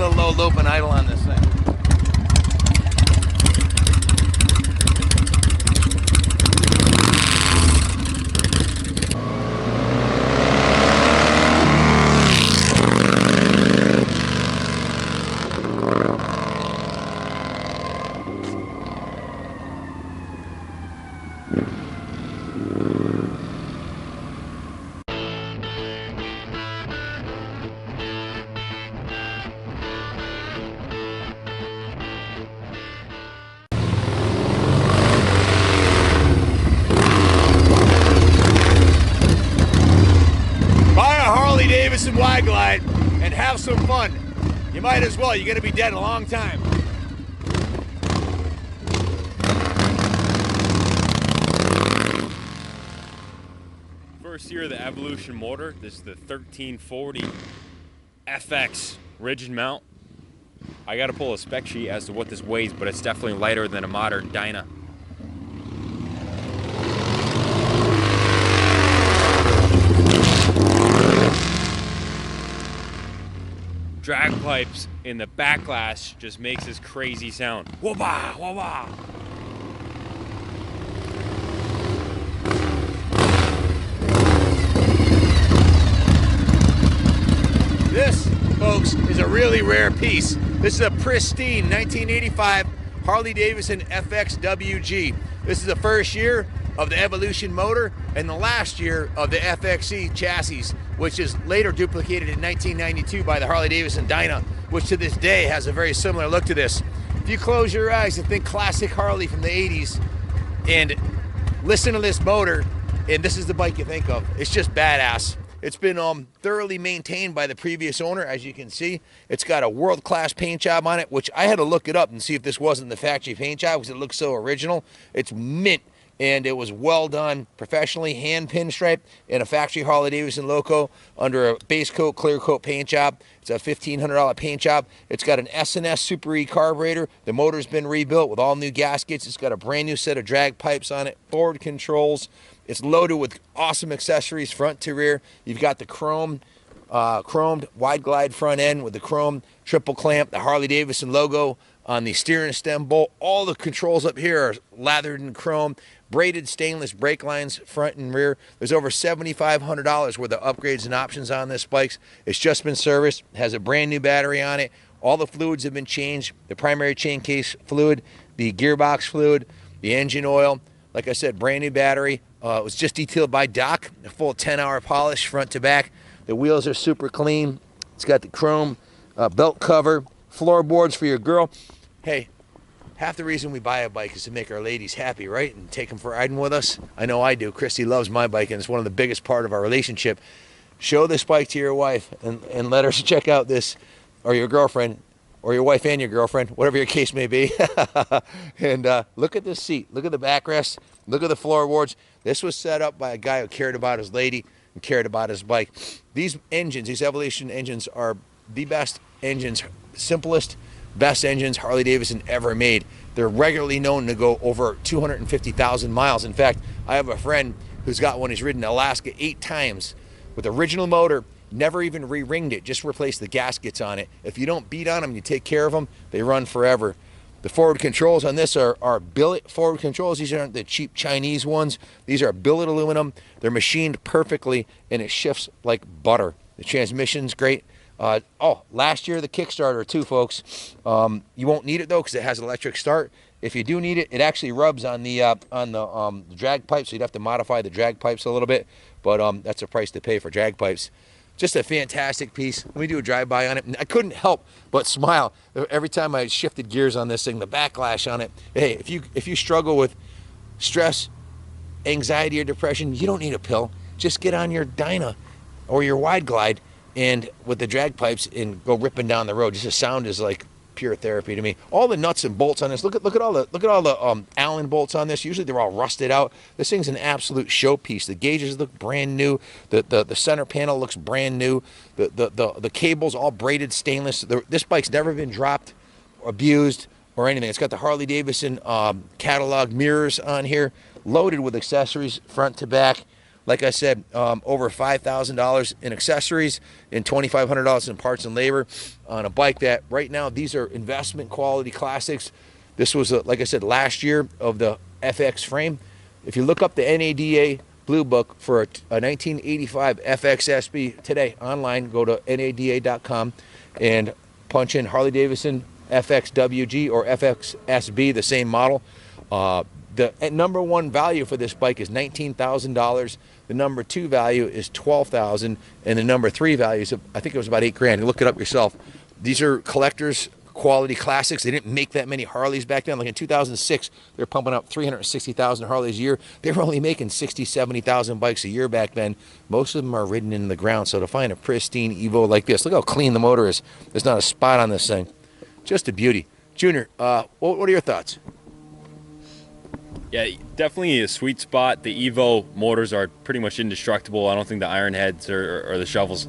little low lope and idle on this thing. Harley Davidson Glide and have some fun. You might as well. You're going to be dead a long time. First year of the Evolution motor. This is the 1340 FX rigid mount. I got to pull a spec sheet as to what this weighs, but it's definitely lighter than a modern Dyna. Drag pipes in the backlash just makes this crazy sound. Wah-bah, wah-bah. This, folks, is a really rare piece. This is a pristine 1985 Harley Davidson FXWG. This is the first year of the Evolution motor and the last year of the FXE chassis, which is later duplicated in 1992 by the Harley Davidson Dyna, which to this day has a very similar look to this. If you close your eyes and think classic Harley from the 80s and listen to this motor, and this is the bike you think of. It's just badass. It's been thoroughly maintained by the previous owner, as you can see. It's got a world-class paint job on it, which I had to look it up and see if this wasn't the factory paint job because it looks so original. It's mint. And it was well done, professionally hand pinstriped in a factory Harley Davidson logo under a base coat, clear coat paint job. It's a $1,500 paint job. It's got an S&S Super E carburetor. The motor's been rebuilt with all new gaskets. It's got a brand new set of drag pipes on it, forward controls. It's loaded with awesome accessories front to rear. You've got the chromed wide glide front end with the chrome triple clamp, the Harley Davidson logo on the steering stem bolt. All the controls up here are lathered in chrome. Braided stainless brake lines front and rear. There's over $7,500 worth of upgrades and options on this bike. It's just been serviced. It has a brand new battery on it. All the fluids have been changed. The primary chain case fluid, the gearbox fluid, the engine oil. Like I said, brand new battery. It was just detailed by Doc. A full 10-hour polish front to back. The wheels are super clean. It's got the chrome belt cover, floorboards for your girl. Hey, half the reason we buy a bike is to make our ladies happy, right? And take them for riding with us. I know I do. Christy loves my bike, and it's one of the biggest part of our relationship. Show this bike to your wife and let her check out this, or your girlfriend, or your wife and your girlfriend, whatever your case may be. And look at this seat. Look at the backrest. Look at the floorboards. This was set up by a guy who cared about his lady and cared about his bike. These engines, these Evolution engines, are the best engines, simplest, best engines Harley Davidson ever made. They're regularly known to go over 250,000 miles. In fact, I have a friend who's got one. He's ridden Alaska 8 times with original motor, never even re-ringed it, just replaced the gaskets on it. If you don't beat on them, you take care of them, they run forever. The forward controls on this are billet forward controls. These aren't the cheap Chinese ones. These are billet aluminum. They're machined perfectly, and it shifts like butter. The transmission's great. Last year the Kickstarter too, folks. You won't need it though because it has electric start. If you do need it, it actually rubs on the drag pipes, so you'd have to modify the drag pipes a little bit. But that's a price to pay for drag pipes. Just a fantastic piece. Let me do a drive-by on it. And I couldn't help but smile every time I shifted gears on this thing. The backlash on it. Hey, if you struggle with stress, anxiety, or depression, you don't need a pill. Just get on your Dyna or your Wide Glide and with the drag pipes and go ripping down the road. Just the sound is like pure therapy to me. All the nuts and bolts on this. Look at all the Allen bolts on this. Usually they're all rusted out. This thing's an absolute showpiece. The gauges look brand new. The center panel looks brand new. The cables all braided stainless. This bike's never been dropped, or abused, or anything. It's got the Harley Davidson catalog mirrors on here, loaded with accessories front to back. Like I said, over $5,000 in accessories and $2,500 in parts and labor on a bike that right now, these are investment quality classics. This was, like I said, last year of the FX frame. If you look up the NADA Blue Book for a 1985 FXSB today online, go to NADA.com and punch in Harley Davidson FXWG or FXSB, the same model. The number one value for this bike is $19,000. The number two value is $12,000, and the number three value is, I think it was about $8,000. Look it up yourself. These are collectors quality classics. They didn't make that many Harleys back then. Like in 2006, they're pumping up 360,000 Harleys a year. They were only making 60, 70,000 bikes a year back then. Most of them are ridden in the ground. So to find a pristine Evo like this, look how clean the motor is. There's not a spot on this thing. Just a beauty. Junior, what are your thoughts? Yeah, definitely a sweet spot. The Evo motors are pretty much indestructible. I don't think the iron heads or the shovels,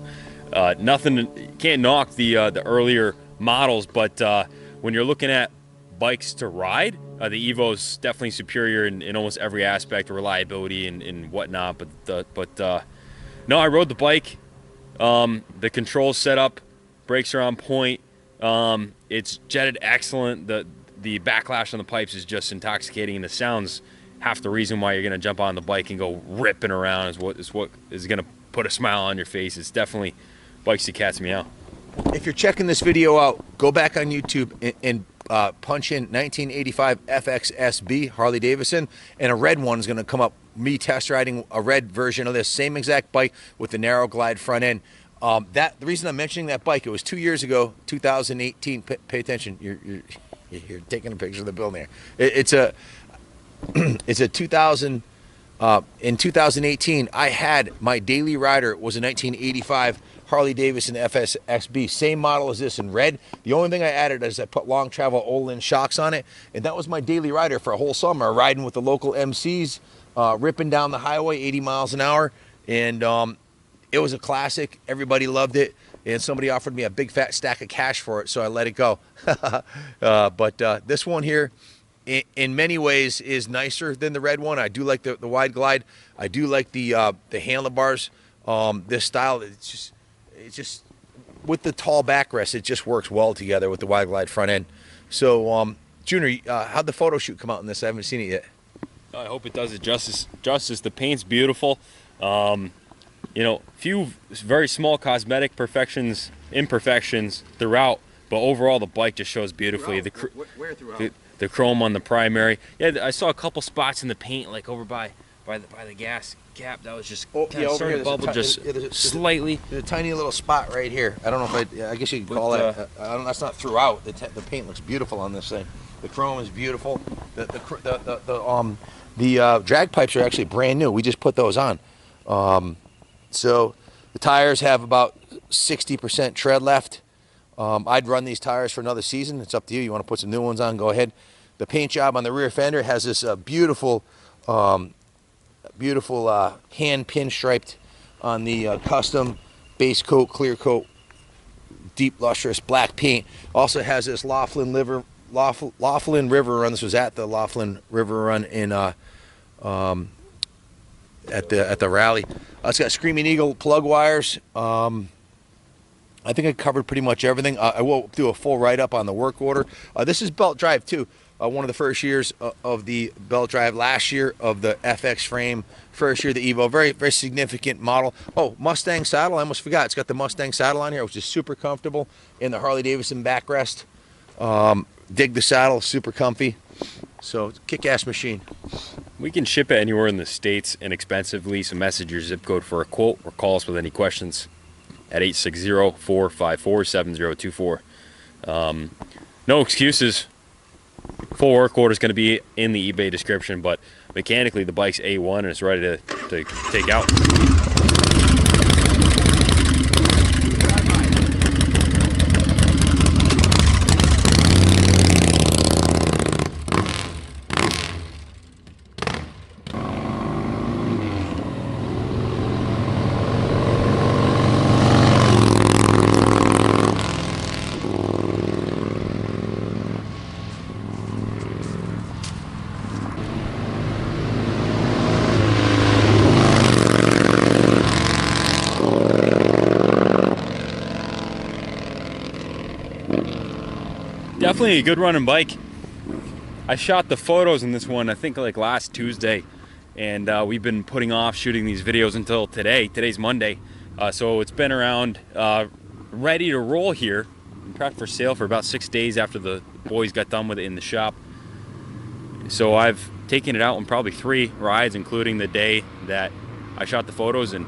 nothing, can't knock the earlier models, but when you're looking at bikes to ride, the Evo's definitely superior in almost every aspect, reliability and whatnot. But no, I rode the bike. The control setup, brakes are on point. It's jetted excellent. The backlash on the pipes is just intoxicating, and the sound's half the reason why you're gonna jump on the bike and go ripping around. Is what is gonna put a smile on your face. It's definitely bikes to cat's meow. If you're checking this video out, go back on YouTube and punch in 1985 FXSB Harley Davidson, and a red one is going to come up. Me test riding a red version of this same exact bike with the narrow glide front end. The reason I'm mentioning that bike, it was 2 years ago, 2018. Pay attention. You're taking a picture of the building there. It's a 2000. In 2018, I had my daily rider was a 1985 Harley Davidson FXSB, same model as this in red. The only thing I added is I put long travel Olin shocks on it, and that was my daily rider for a whole summer, riding with the local MCs, ripping down the highway 80 miles an hour, and it was a classic. Everybody loved it, and somebody offered me a big fat stack of cash for it, so I let it go. But this one here, in many ways, is nicer than the red one. I do like the wide glide. I do like the handlebars. This style, it's just with the tall backrest, it just works well together with the wide glide front end. So, Junior, how'd the photo shoot come out in this? I haven't seen it yet. I hope it does it justice. The paint's beautiful. You know, few very small cosmetic imperfections throughout, but overall the bike just shows beautifully. Where throughout? The chrome on the primary. Yeah, I saw a couple spots in the paint, like over by the gas cap. That was just kind of starting to bubble just slightly. There's a tiny little spot right here. I don't know if I guess you could call that. That's not throughout. The paint looks beautiful on this thing. The chrome is beautiful. The drag pipes are actually brand new. We just put those on. So the tires have about 60% tread left. I'd run these tires for another season. It's up to you. You want to put some new ones on, go ahead. The paint job on the rear fender has this beautiful hand pinstriped on the custom base coat, clear coat, deep lustrous black paint. Also has this Laughlin River Run. This was at the Laughlin River Run in at the rally. It's got Screaming Eagle plug wires. I think I covered pretty much everything. I will do a full write-up on the work order. This is belt drive too. One of the first years of the belt drive. Last year of the FX frame. First year the Evo. Very, very significant model. Oh, Mustang saddle. I almost forgot. It's got the Mustang saddle on here, which is super comfortable. In the Harley Davidson backrest. Dig the saddle. Super comfy. So, kick-ass machine. We can ship it anywhere in the States inexpensively. So message your zip code for a quote or call us with any questions at 860-454-7024. No excuses. Full work order is going to be in the eBay description, but mechanically the bike's A1 and it's ready to take out. Definitely a good running bike. I shot the photos in this one, I think like last Tuesday, and we've been putting off shooting these videos until today. Today's Monday, so it's been around ready to roll here and prepped for sale for about 6 days after the boys got done with it in the shop. So I've taken it out on probably 3 rides, including the day that I shot the photos, and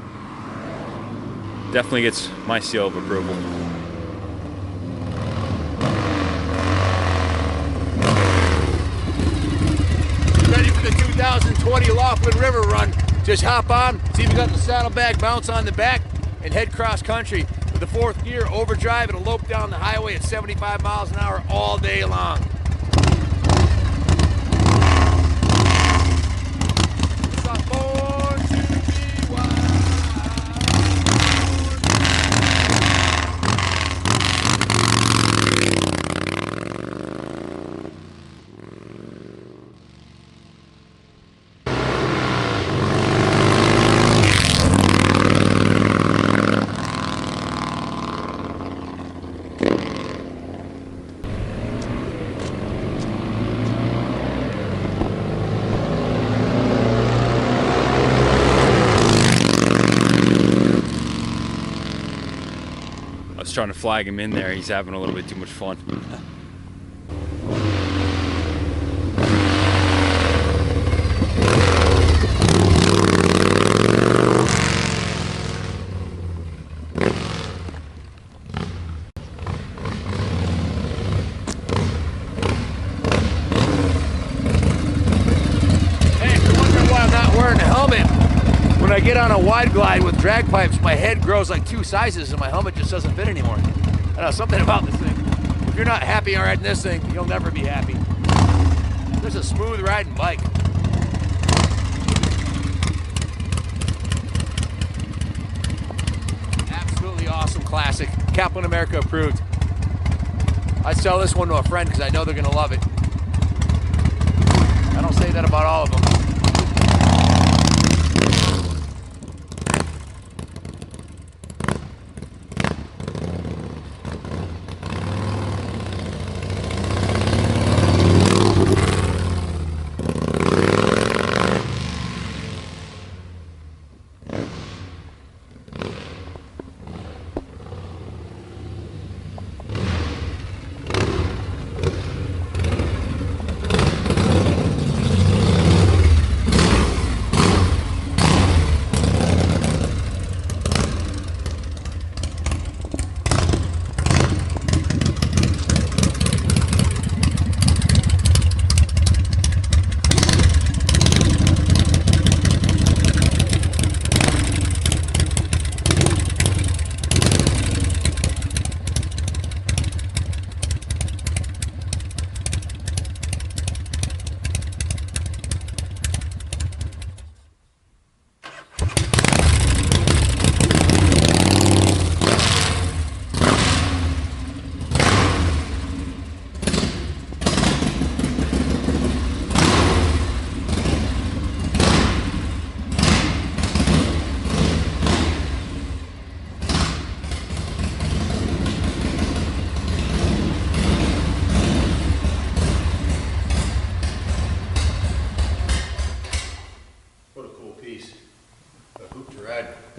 definitely gets my seal of approval. Ready for the 2020 Laughlin River Run. Just hop on, see if you got the saddlebag mounts on the back, and head cross country with the 4th gear, overdrive, and elope down the highway at 75 miles an hour all day long. What's up, born to be wild? I was trying to flag him in there. He's having a little bit too much fun. Hey, if you're wondering why I'm not wearing a helmet, when I get on a wide glide with drag pipes, my head grows like 2 sizes and my helmet just doesn't fit anymore. I know, something about this thing. If you're not happy riding this thing, you'll never be happy. This is a smooth riding bike. Absolutely awesome classic. Kaplan America approved. I'd sell this one to a friend because I know they're going to love it. I don't say that about all of them.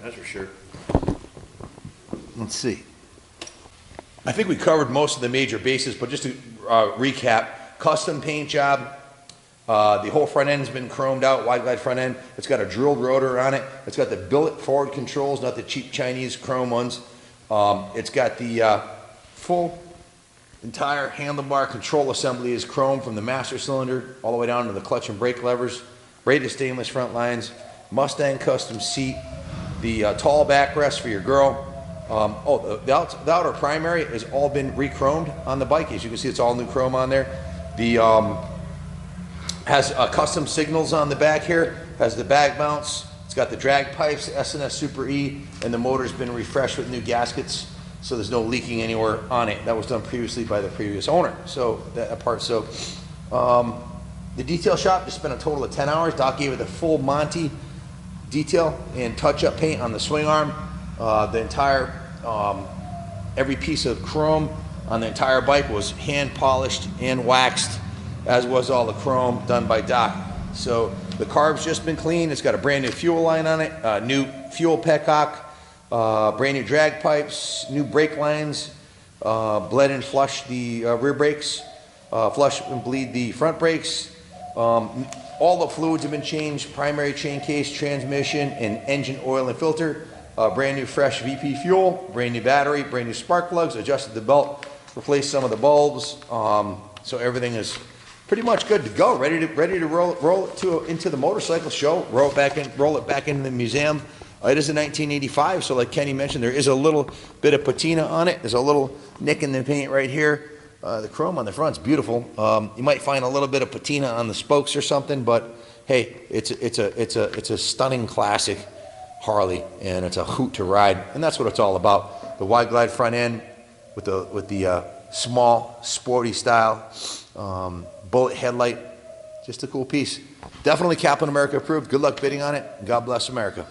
That's for sure. Let's see. I think we covered most of the major bases, but just to recap, custom paint job. The whole front end's been chromed out, wide glide front end. It's got a drilled rotor on it. It's got the billet forward controls, not the cheap Chinese chrome ones. It's got the full entire handlebar control assembly is chrome from the master cylinder all the way down to the clutch and brake levers. Braided stainless front lines. Mustang custom seat. The tall backrest for your girl. The outer primary has all been re-chromed on the bike. As you can see, it's all new chrome on there. The has custom signals on the back here. Has the bag mounts. It's got the drag pipes, S&S Super E, and the motor's been refreshed with new gaskets, so there's no leaking anywhere on it. That was done previously by the previous owner. So that part. So the detail shop just spent a total of 10 hours. Doc gave it the full Monty detail and touch-up paint on the swing arm. The entire every piece of chrome on the entire bike was hand polished and waxed, as was all the chrome done by Doc. So the carb's just been cleaned. It's got a brand new fuel line on it, new fuel petcock, brand new drag pipes, new brake lines, bled and flush the rear brakes, flush and bleed the front brakes. All the fluids have been changed: primary chain case, transmission, and engine oil and filter. Brand new fresh VP fuel, brand new battery, brand new spark plugs, adjusted the belt, replaced some of the bulbs. So everything is pretty much good to go, ready to roll it into the motorcycle show, roll it back into the museum. It is a 1985, so like Kenny mentioned, there is a little bit of patina on it. There's a little nick in the paint right here. The chrome on the front's beautiful. You might find a little bit of patina on the spokes or something, but hey, it's a stunning classic Harley, and it's a hoot to ride, and that's what it's all about. The wide glide front end with the small sporty style. Bullet headlight, just a cool piece. Definitely Kaplan America approved. Good luck bidding on it. God bless America.